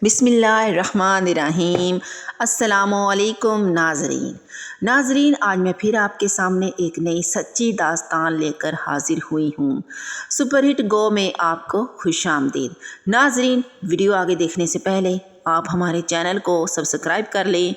बिस्मिल्लाहिर्रहमानिर्रहीम। अस्सलामु अलैकुम नाज़रीन, आज मैं फिर आपके सामने एक नई सच्ची दास्तान लेकर हाजिर हुई हूँ। सुपरहिट गो में आपको खुशामदीद। नाज़रीन, वीडियो आगे देखने से पहले आप हमारे चैनल को सब्सक्राइब कर लें।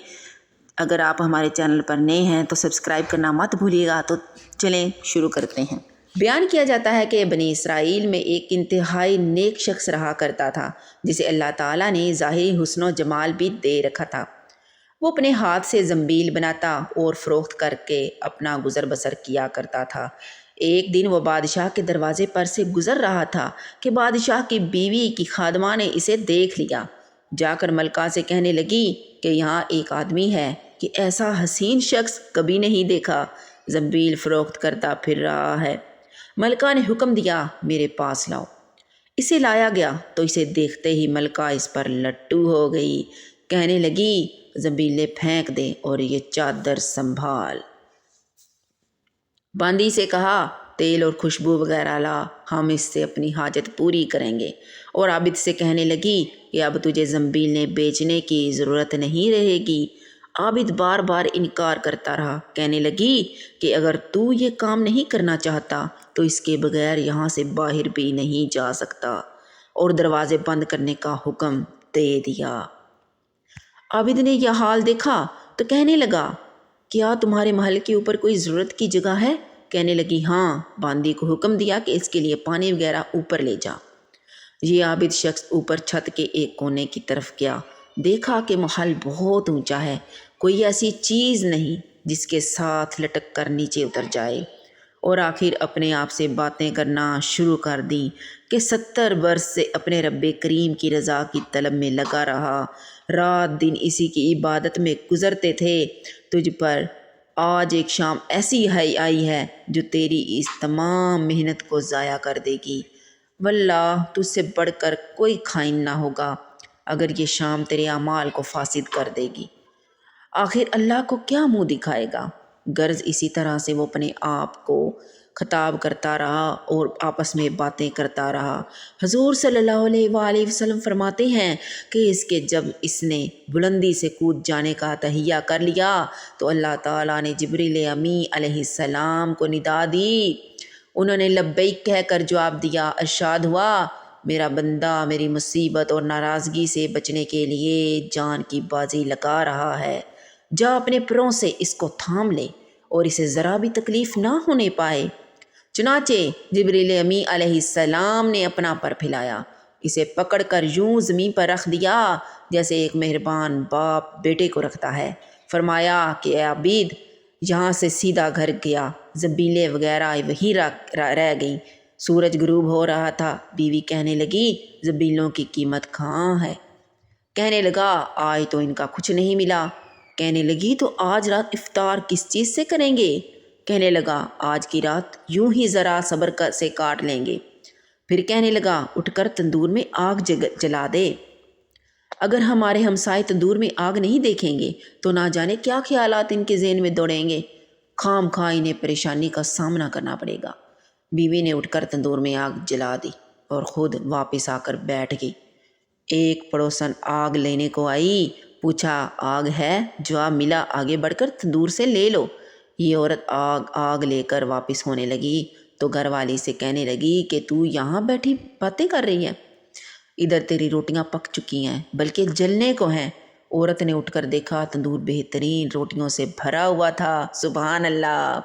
अगर आप हमारे चैनल पर नए हैं तो सब्सक्राइब करना मत भूलिएगा। तो चलें शुरू करते हैं। बयान किया जाता है कि बनी इसराइल में एक इंतहाई नेक शख्स रहा करता था, जिसे अल्लाह ताला ने ज़ाहिरी हुस्न व जमाल भी दे रखा था। वो अपने हाथ से ज़ंबील बनाता और फ़रोख्त करके अपना गुज़र बसर किया करता था। एक दिन वो बादशाह के दरवाज़े पर से गुज़र रहा था कि बादशाह की बीवी की खादमा ने इसे देख लिया। जाकर मलका से कहने लगी कि यहाँ एक आदमी है कि ऐसा हसीन शख्स कभी नहीं देखा, ज़ंबील फ़रोख्त करता फिर रहा है। मलका ने हुक्म दिया, मेरे पास लाओ। इसे लाया गया तो इसे देखते ही मलका इस पर लट्टू हो गई। कहने लगी, ज़ंबीलें फेंक दे और ये चादर संभाल। बांदी से कहा, तेल और खुशबू वगैरह ला, हम इससे अपनी हाजत पूरी करेंगे। और आबिद से कहने लगी कि अब तुझे ज़ंबीलें बेचने की ज़रूरत नहीं रहेगी। आबिद बार बार इनकार करता रहा। कहने लगी कि अगर तू ये काम नहीं करना चाहता तो इसके बगैर यहाँ से बाहर भी नहीं जा सकता, और दरवाजे बंद करने का हुक्म दे दिया। आबिद ने यह हाल देखा तो कहने लगा, क्या तुम्हारे महल के ऊपर कोई ज़रूरत की जगह है? कहने लगी, हाँ। बांदी को हुक्म दिया कि इसके लिए पानी वगैरह ऊपर ले जा। ये आबिद शख्स ऊपर छत के एक कोने की तरफ गया। देखा कि महल बहुत ऊंचा है, कोई ऐसी चीज़ नहीं जिसके साथ लटक कर नीचे उतर जाए। और आखिर अपने आप से बातें करना शुरू कर दी कि 70 वर्ष से अपने रब्बे करीम की रज़ा की तलब में लगा रहा, रात दिन इसी की इबादत में गुज़रते थे। तुझ पर आज एक शाम ऐसी आई है जो तेरी इस तमाम मेहनत को ज़ाया कर देगी। वल्लाह तुझसे बढ़कर कोई खाइन ना होगा अगर ये शाम तेरे अमाल को फासिद कर देगी। आखिर अल्लाह को क्या मुंह दिखाएगा। गर्ज इसी तरह से वो अपने आप को खिताब करता रहा और आपस में बातें करता रहा। हुजूर सल्लल्लाहु अलैहि वसल्लम फरमाते हैं कि जब इसने बुलंदी से कूद जाने का तहिया कर लिया तो अल्लाह ताला ने जिब्रील अमी अलैहिस्सलाम को निदा दी। उन्होंने लब्बैक कहकर जवाब दिया, अरशाद हुआ, मेरा बंदा मेरी मुसीबत और नाराज़गी से बचने के लिए जान की बाजी लगा रहा है। जा अपने पैरों से इसको थाम ले और इसे ज़रा भी तकलीफ़ ना होने पाए। चुनाचे जिब्रील अमी अलैहिस्सलाम ने अपना पर फैलाया, इसे पकड़कर यूं ज़मीन पर रख दिया जैसे एक मेहरबान बाप बेटे को रखता है। फरमाया कि आबिद यहाँ से सीधा घर गया। ज़ंबीलें वगैरह वहीं रह गई। सूरज गुरूब हो रहा था। बीवी कहने लगी, ज़ंबीलों की कीमत कहाँ है? कहने लगा, आज तो इनका कुछ नहीं मिला। कहने लगी, तो आज रात इफ्तार किस चीज़ से करेंगे? कहने लगा, आज की रात यूं ही ज़रा सब्र से काट लेंगे। फिर कहने लगा, उठकर तंदूर में आग जला दे। अगर हमारे हमसाए तंदूर में आग नहीं देखेंगे तो ना जाने क्या ख्यालात इनके ज़हन में दौड़ेंगे। खाम खा इन्हें परेशानी का सामना करना पड़ेगा। बीवी ने उठकर तंदूर में आग जला दी और ख़ुद वापस आकर बैठ गई। एक पड़ोसन आग लेने को आई। पूछा, आग है? जवाब मिला, आगे बढ़कर तंदूर से ले लो। ये औरत आग लेकर वापस होने लगी तो घरवाली से कहने लगी कि तू यहाँ बैठी बातें कर रही है, इधर तेरी रोटियां पक चुकी हैं बल्कि जलने को हैं। औरत ने उठकर देखा, तंदूर बेहतरीन रोटियों से भरा हुआ था। सुभान अल्लाह।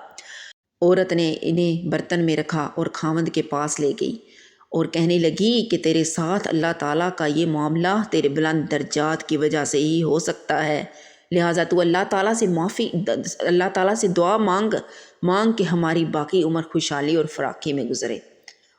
औरत ने इन्हें बर्तन में रखा और खामद के पास ले गई और कहने लगी कि तेरे साथ अल्लाह ताला का ये मामला तेरे बुलंद दर्जात की वजह से ही हो सकता है, लिहाजा तू अल्लाह ताला से दुआ मांग कि हमारी बाकी उम्र खुशहाली और फराखी में गुजरे।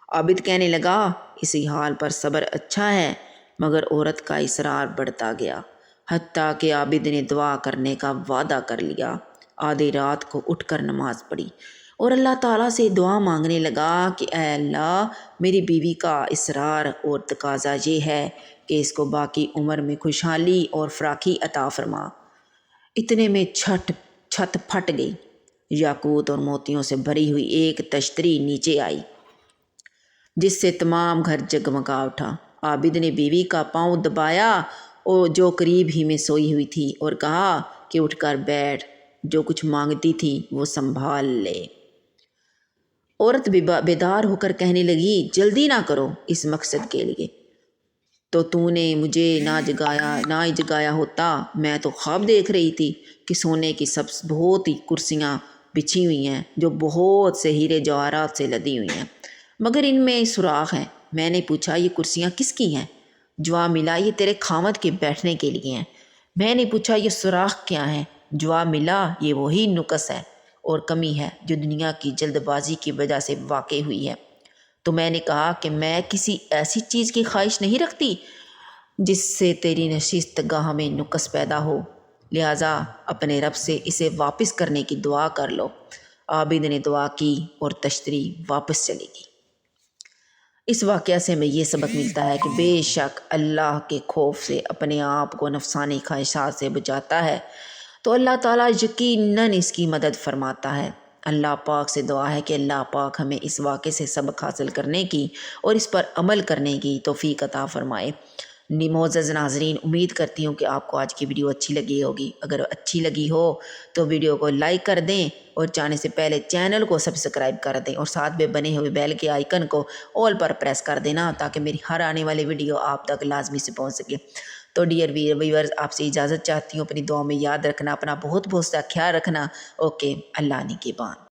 आबिद कहने लगा, इसी हाल पर सब्र अच्छा है, मगर औरत का इसरार बढ़ता गया, हत्ता कि आबिद ने दुआ करने का वादा कर लिया। आधी रात को उठकर नमाज पढ़ी और अल्लाह ताला से दुआ मांगने लगा कि ऐ अल्लाह, मेरी बीवी का इसरार और तकाजा ये है कि इसको बाकी उम्र में खुशहाली और फराखी अता फरमा। इतने में छत फट गई। याकूत और मोतियों से भरी हुई एक तश्तरी नीचे आई जिससे तमाम घर जगमगा उठा। आबिद ने बीवी का पाँव दबाया اور جو قریب ہی میں سوئی ہوئی تھی اور کہا کہ اٹھ کر بیٹھ، جو کچھ مانگتی تھی وہ سنبھال لے۔ عورت بیدار ہو کر کہنے لگی جلدی نہ کرو، اس مقصد کے لیے تو نے مجھے نہ جگایا ہوتا، میں تو خواب دیکھ رہی تھی کہ سونے کی سب بہت ہی کرسیاں بچھی ہوئی ہیں جو بہت سے ہیرے جواہرات سے لدی ہوئی ہیں، مگر ان میں سوراخ ہیں۔ میں نے پوچھا یہ کرسیاں کس کی ہیں؟ جواب ملا یہ تیرے خامد کے بیٹھنے کے لیے ہیں۔ میں نے پوچھا یہ سوراخ کیا ہے؟ جواب ملا یہ وہی نقص ہے اور کمی ہے جو دنیا کی جلد بازی کی وجہ سے واقع ہوئی ہے۔ تو میں نے کہا کہ میں کسی ایسی چیز کی خواہش نہیں رکھتی جس سے تیری نشست گاہ میں نقص پیدا ہو، لہٰذا اپنے رب سے اسے واپس کرنے کی دعا کر لو۔ عابد نے دعا کی اور تشتری واپس چلی گئی۔ اس واقعہ سے ہمیں یہ سبق ملتا ہے کہ بے شک اللہ کے خوف سے اپنے آپ کو نفسانی خواہشات سے بچاتا ہے تو اللہ تعالیٰ یقیناً اس کی مدد فرماتا ہے۔ اللہ پاک سے دعا ہے کہ اللہ پاک ہمیں اس واقعے سے سبق حاصل کرنے کی اور اس پر عمل کرنے کی توفیق عطا فرمائے۔ معزز ناظرین، امید کرتی ہوں کہ آپ کو آج کی ویڈیو اچھی لگی ہوگی۔ اگر اچھی لگی ہو تو ویڈیو کو لائک کر دیں اور جانے سے پہلے چینل کو سبسکرائب کر دیں اور ساتھ میں بنے ہوئے بیل کے آئیکن کو آل پر پریس کر دینا تاکہ میری ہر آنے والی ویڈیو آپ تک لازمی سے پہنچ سکے۔ تو ڈیئر ویورز، آپ سے اجازت چاہتی ہوں، اپنی دعاؤں میں یاد رکھنا، اپنا بہت بہت سا خیال رکھنا۔ اوکے، اللہ نگہبان۔